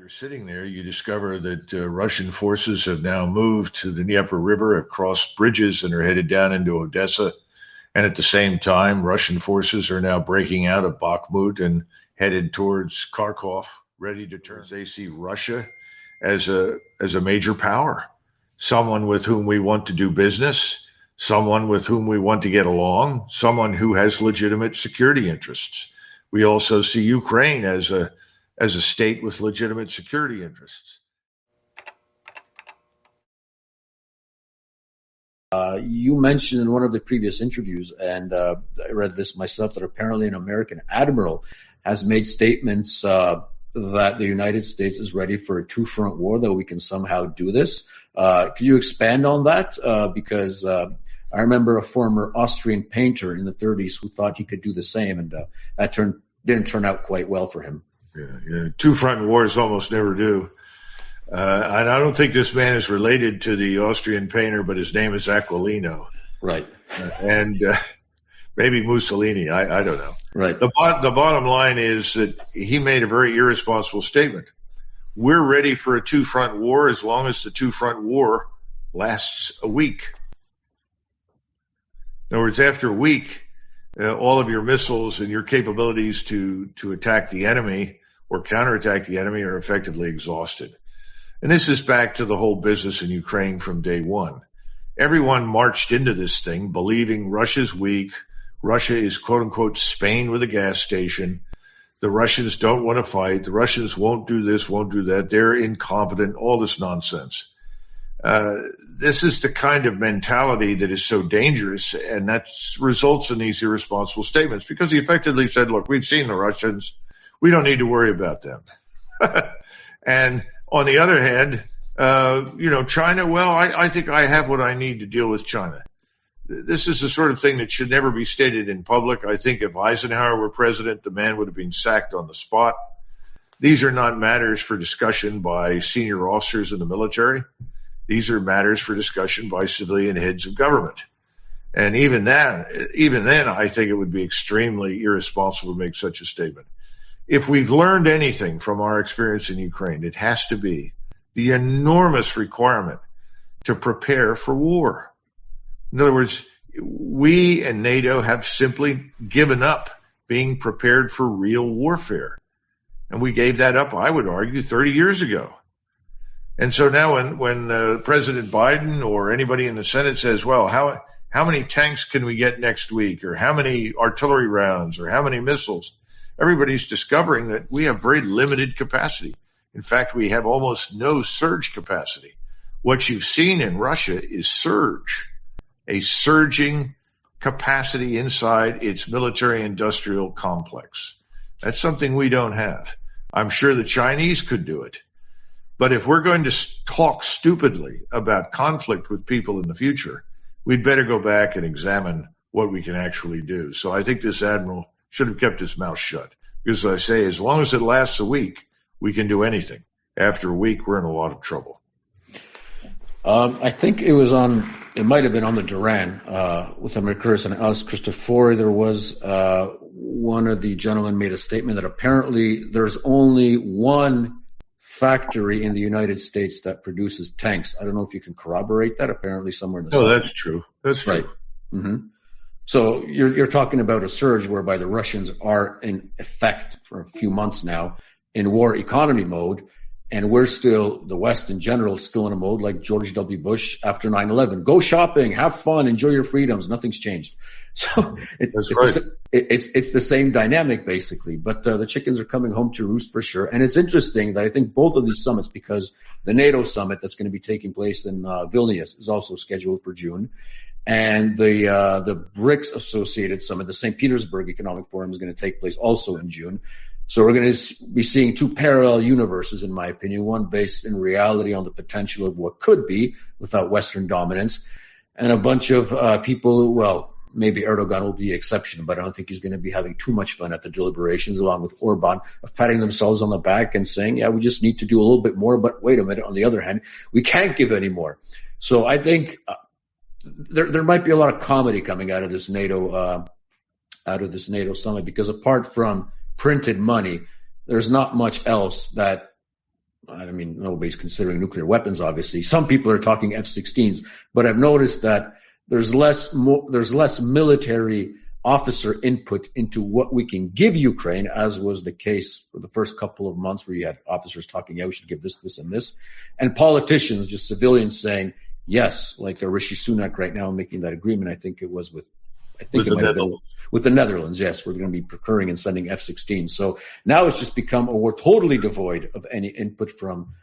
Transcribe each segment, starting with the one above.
you're sitting there, you discover that Russian forces have now moved to the Dnieper River, have crossed bridges, and are headed down into Odessa. And at the same time, Russian forces are now breaking out of Bakhmut and headed towards Kharkiv, ready to turn. They see Russia as a major power, someone with whom we want to do business, someone with whom we want to get along, someone who has legitimate security interests. We also see Ukraine as a state with legitimate security interests. You mentioned in one of the previous interviews, and I read this myself, that apparently an American admiral has made statements that the United States is ready for a two-front war, that we can somehow do this. Could you expand on that? Because I remember a former Austrian painter in the 30s who thought he could do the same, and that didn't turn out quite well for him. Yeah. Two-front wars almost never do. And I don't think this man is related to the Austrian painter, but his name is Aquilino. Right. And maybe Mussolini. I don't know. Right. The bottom line is that he made a very irresponsible statement. We're ready for a two-front war as long as the two-front war lasts a week. In other words, after a week, all of your missiles and your capabilities to attack the enemy or counterattack the enemy are effectively exhausted. And this is back to the whole business in Ukraine from day one. Everyone marched into this thing believing Russia's weak. Russia is, quote unquote, Spain with a gas station. The Russians don't want to fight. The Russians won't do this, won't do that. They're incompetent, all this nonsense. This is the kind of mentality that is so dangerous, and that results in these irresponsible statements, because he effectively said, look, we've seen the Russians. We don't need to worry about them. And on the other hand, China, well, I think I have what I need to deal with China. This is the sort of thing that should never be stated in public. I think if Eisenhower were president, the man would have been sacked on the spot. These are not matters for discussion by senior officers in the military. These are matters for discussion by civilian heads of government. And even then, I think it would be extremely irresponsible to make such a statement. If we've learned anything from our experience in Ukraine, it has to be the enormous requirement to prepare for war. In other words, we and NATO have simply given up being prepared for real warfare. And we gave that up, I would argue, 30 years ago. And so now when President Biden or anybody in the Senate says, well, how many tanks can we get next week, or how many artillery rounds, or how many missiles, everybody's discovering that we have very limited capacity. In fact, we have almost no surge capacity. What you've seen in Russia is surge, a surging capacity inside its military-industrial complex. That's something we don't have. I'm sure the Chinese could do it. But if we're going to talk stupidly about conflict with people in the future, we'd better go back and examine what we can actually do. So I think this admiral should have kept his mouth shut. Because as I say, as long as it lasts a week, we can do anything. After a week, we're in a lot of trouble. I think it might have been on the Duran with Amir Kurz and us, Christopher. There was one of the gentlemen made a statement that apparently there's only one factory in the United States that produces tanks. I don't know if you can corroborate that. Apparently somewhere in the south. That's true. That's true. Right. Mm-hmm. So you're talking about a surge whereby the Russians are in effect for a few months now in war economy mode, and we're still, the West in general, still in a mode like George W. Bush after 9/11. Go shopping, have fun, enjoy your freedoms. Nothing's changed. So it's the same dynamic basically, but the chickens are coming home to roost for sure. And it's interesting that I think both of these summits, because the NATO summit that's going to be taking place in Vilnius is also scheduled for June. And the BRICS associated summit, the St. Petersburg Economic Forum, is going to take place also in June. So we're going to be seeing two parallel universes, in my opinion, one based in reality on the potential of what could be without Western dominance, and a bunch of people, well, maybe Erdogan will be the exception, but I don't think he's going to be having too much fun at the deliberations, along with Orban, of patting themselves on the back and saying, yeah, we just need to do a little bit more, but wait a minute, on the other hand, we can't give any more. So I think there might be a lot of comedy coming out of this NATO summit, because apart from printed money, there's not much else that I mean, nobody's considering nuclear weapons, obviously. Some people are talking F-16s, but I've noticed that there's less military officer input into what we can give Ukraine, as was the case for the first couple of months, where you had officers talking, yeah, we should give this, this, and this, and politicians, just civilians, saying yes, like Rishi Sunak right now making that agreement. I think it was with the Netherlands. Yes, we're going to be procuring and sending F-16. So now it's just become a war totally devoid of any input from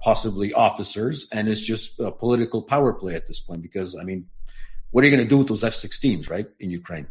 possibly officers, and it's just a political power play at this point. Because I mean, what are you going to do with those F-16s, right, in Ukraine?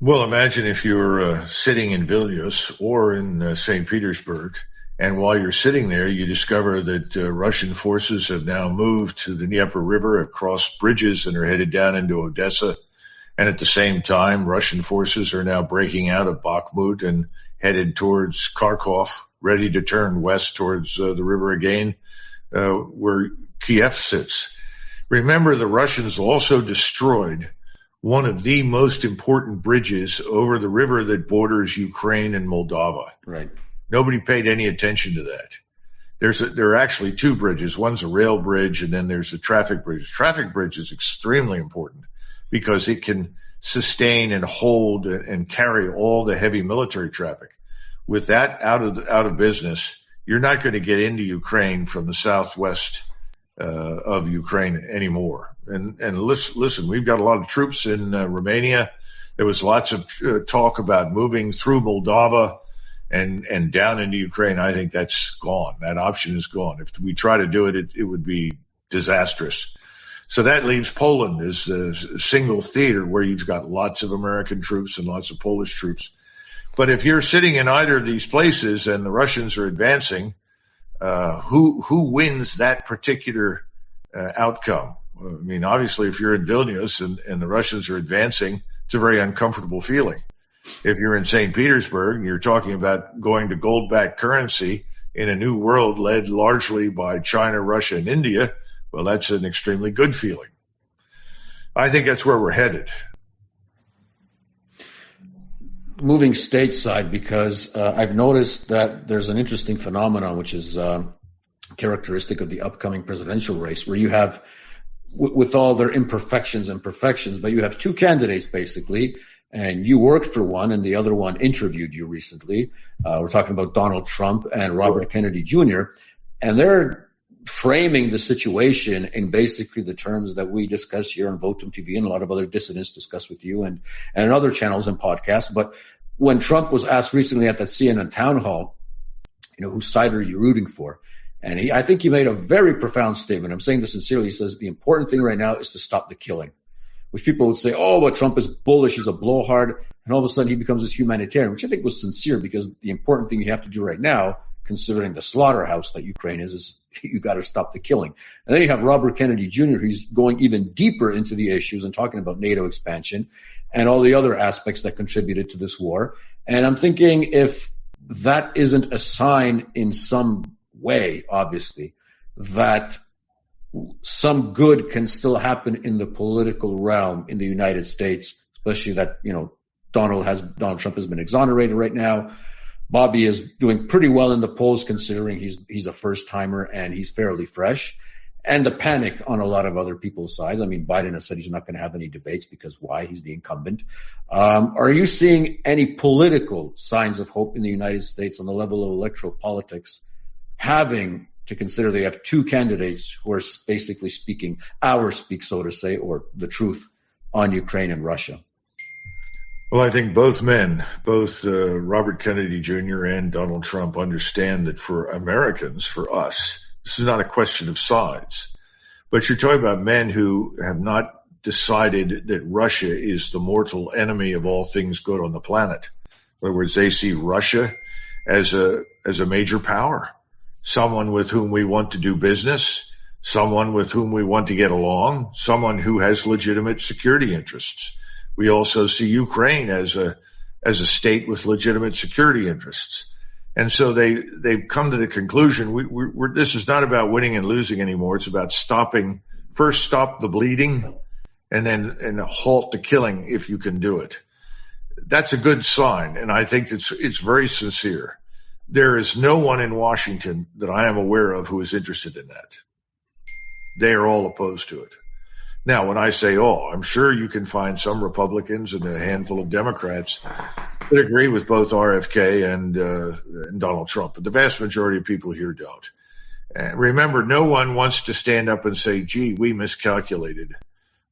Well, imagine if you're sitting in Vilnius or in St. Petersburg, and while you're sitting there, you discover that Russian forces have now moved to the Dnieper River, have crossed bridges, and are headed down into Odessa. And at the same time, Russian forces are now breaking out of Bakhmut and headed towards Kharkiv, ready to turn west towards the river again, where Kiev sits. Remember, the Russians also destroyed one of the most important bridges over the river that borders Ukraine and Moldova. Right. Nobody paid any attention to that. There are actually two bridges. One's a rail bridge, and then there's a traffic bridge. Traffic bridge is extremely important because it can sustain and hold and carry all the heavy military traffic. With that out of business, you're not going to get into Ukraine from the southwest of Ukraine anymore. And listen, we've got a lot of troops in Romania. There was lots of talk about moving through Moldova and down into Ukraine. I think that's gone. That option is gone. If we try to do it, it would be disastrous. So that leaves Poland as the single theater where you've got lots of American troops and lots of Polish troops. But if you're sitting in either of these places and the Russians are advancing, who wins that particular outcome? I mean, obviously, if you're in Vilnius and the Russians are advancing, it's a very uncomfortable feeling. If you're in St. Petersburg and you're talking about going to gold-backed currency in a new world led largely by China, Russia, and India, well, that's an extremely good feeling. I think that's where we're headed. Moving stateside, because I've noticed that there's an interesting phenomenon, which is characteristic of the upcoming presidential race, where you have, with all their imperfections and perfections, but you have two candidates, basically, and you worked for one and the other one interviewed you recently. We're talking about Donald Trump and Robert Kennedy Jr., and they're framing the situation in basically the terms that we discuss here on Votum TV and a lot of other dissidents discuss with you and in other channels and podcasts. But when Trump was asked recently at that CNN town hall, whose side are you rooting for? And I think he made a very profound statement. I'm saying this sincerely. He says, the important thing right now is to stop the killing, which people would say, oh, but Trump is bullish. He's a blowhard. And all of a sudden he becomes this humanitarian, which I think was sincere, because the important thing you have to do right now, considering the slaughterhouse that Ukraine is you got to stop the killing. And then you have Robert Kennedy Jr., who's going even deeper into the issues and talking about NATO expansion and all the other aspects that contributed to this war. And I'm thinking, if that isn't a sign in some way, obviously, that some good can still happen in the political realm in the United States, especially that, Donald Trump has been exonerated right now. Bobby is doing pretty well in the polls, considering he's a first timer and he's fairly fresh. And the panic on a lot of other people's sides. I mean, Biden has said he's not going to have any debates because why? He's the incumbent. Are you seeing any political signs of hope in the United States on the level of electoral politics, having to consider they have two candidates who are basically speaking our speak, so to say, or the truth on Ukraine and Russia? Well, I think both men, Robert Kennedy Jr. and Donald Trump, understand that for Americans, for us, this is not a question of sides. But you're talking about men who have not decided that Russia is the mortal enemy of all things good on the planet. In other words, they see Russia as a major power, someone with whom we want to do business, someone with whom we want to get along, someone who has legitimate security interests. We also see Ukraine as a state with legitimate security interests. And so they've come to the conclusion, this is not about winning and losing anymore. It's about stop the bleeding and halt the killing if you can do it. That's a good sign. And I think it's very sincere. There is no one in Washington that I am aware of who is interested in that. They are all opposed to it. Now, when I say all, I'm sure you can find some Republicans and a handful of Democrats that agree with both RFK and Donald Trump, but the vast majority of people here don't. And remember, no one wants to stand up and say, gee, we miscalculated.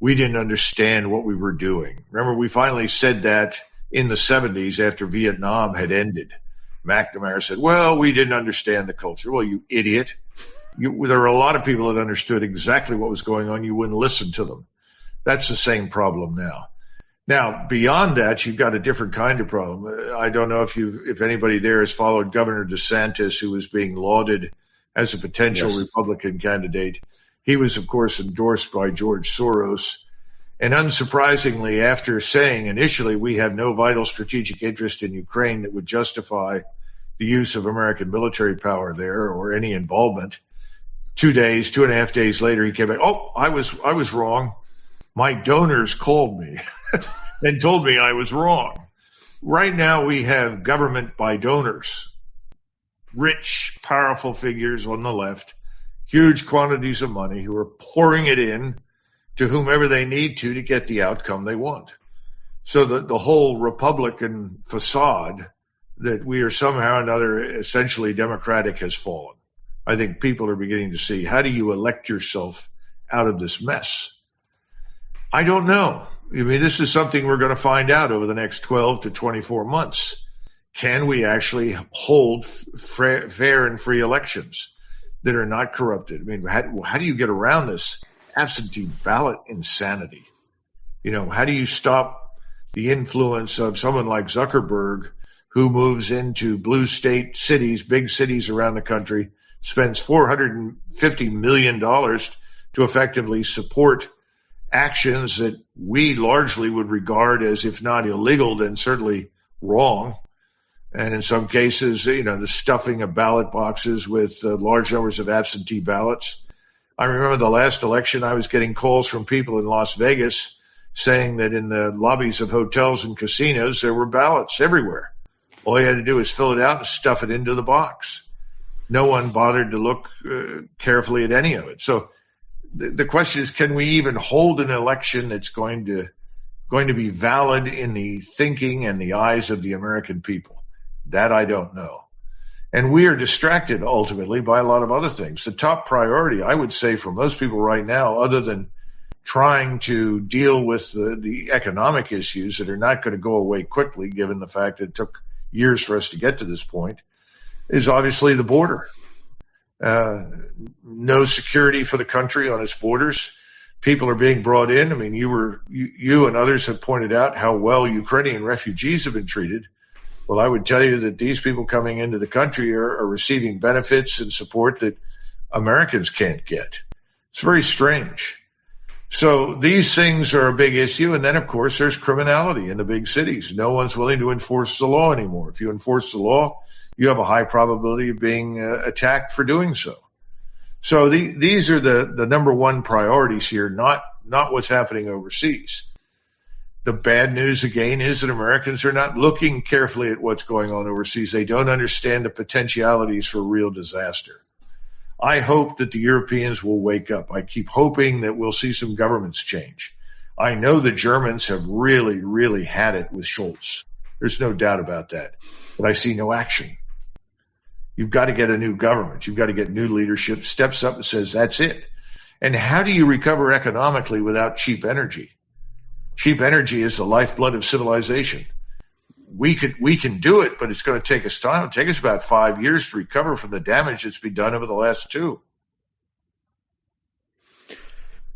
We didn't understand what we were doing. Remember, we finally said that in the 70s after Vietnam had ended. McNamara said, well, we didn't understand the culture. Well, you idiot. There were a lot of people that understood exactly what was going on. You wouldn't listen to them. That's the same problem now. Now, beyond that, you've got a different kind of problem. I don't know if anybody there has followed Governor DeSantis, who was being lauded as a potential Republican candidate. He was, of course, endorsed by George Soros. And unsurprisingly, after saying initially we have no vital strategic interest in Ukraine that would justify the use of American military power there or any involvement, 2.5 days later, he came back. Oh, I was wrong. My donors called me and told me I was wrong. Right now, we have government by donors, rich, powerful figures on the left, huge quantities of money who are pouring it in to whomever they need to get the outcome they want. So the whole Republican facade that we are somehow or another essentially democratic has fallen. I think people are beginning to see, how do you elect yourself out of this mess? I don't know. I mean, this is something we're going to find out over the next 12 to 24 months. Can we actually hold fair and free elections that are not corrupted? I mean, how do you get around this absentee ballot insanity? You know, how do you stop the influence of someone like Zuckerberg, who moves into blue state cities, big cities around the country, spends $450 million to effectively support actions that we largely would regard as, if not illegal, then certainly wrong. And in some cases, you know, the stuffing of ballot boxes with large numbers of absentee ballots. I remember the last election, I was getting calls from people in Las Vegas saying that in the lobbies of hotels and casinos, there were ballots everywhere. All you had to do was fill it out and stuff it into the box. No one bothered to look carefully at any of it. So the question is, can we even hold an election that's going to be valid in the thinking and the eyes of the American people? That I don't know. And we are distracted ultimately by a lot of other things. The top priority, I would say, for most people right now, other than trying to deal with the economic issues that are not going to go away quickly, given the fact that it took years for us to get to this point, is obviously the border. No security for the country on its borders. People are being brought in. I mean, you and others have pointed out how well Ukrainian refugees have been treated. Well, I would tell you that these people coming into the country are receiving benefits and support that Americans can't get. It's very strange. So these things are a big issue. And then, of course, there's criminality in the big cities. No one's willing to enforce the law anymore. If you enforce the law, you have a high probability of being attacked for doing so. So these are the number one priorities here, not what's happening overseas. The bad news, again, is that Americans are not looking carefully at what's going on overseas. They don't understand the potentialities for real disaster. I hope that the Europeans will wake up. I keep hoping that we'll see some governments change. I know the Germans have really, really had it with Scholz. There's no doubt about that. But I see no action. You've got to get a new government. You've got to get new leadership, steps up and says, that's it. And how do you recover economically without cheap energy? Cheap energy is the lifeblood of civilization. We can do it, but it's going to take us time. It'll take us about 5 years to recover from the damage that's been done over the last 2.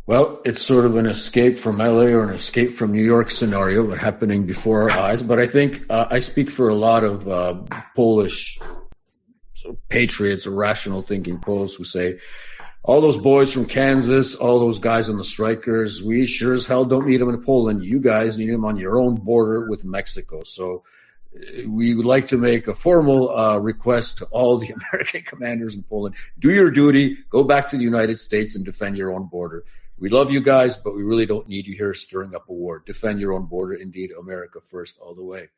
Well, it's sort of an escape from LA or an escape from New York scenario, but happening before our eyes. But I think I speak for a lot of Polish patriots or rational thinking Poles who say, all those boys from Kansas, all those guys on the strikers, we sure as hell don't need them in Poland. You guys need them on your own border with Mexico. So we would like to make a formal request to all the American commanders in Poland. Do your duty. Go back to the United States and defend your own border. We love you guys, but we really don't need you here stirring up a war. Defend your own border. Indeed, America first all the way.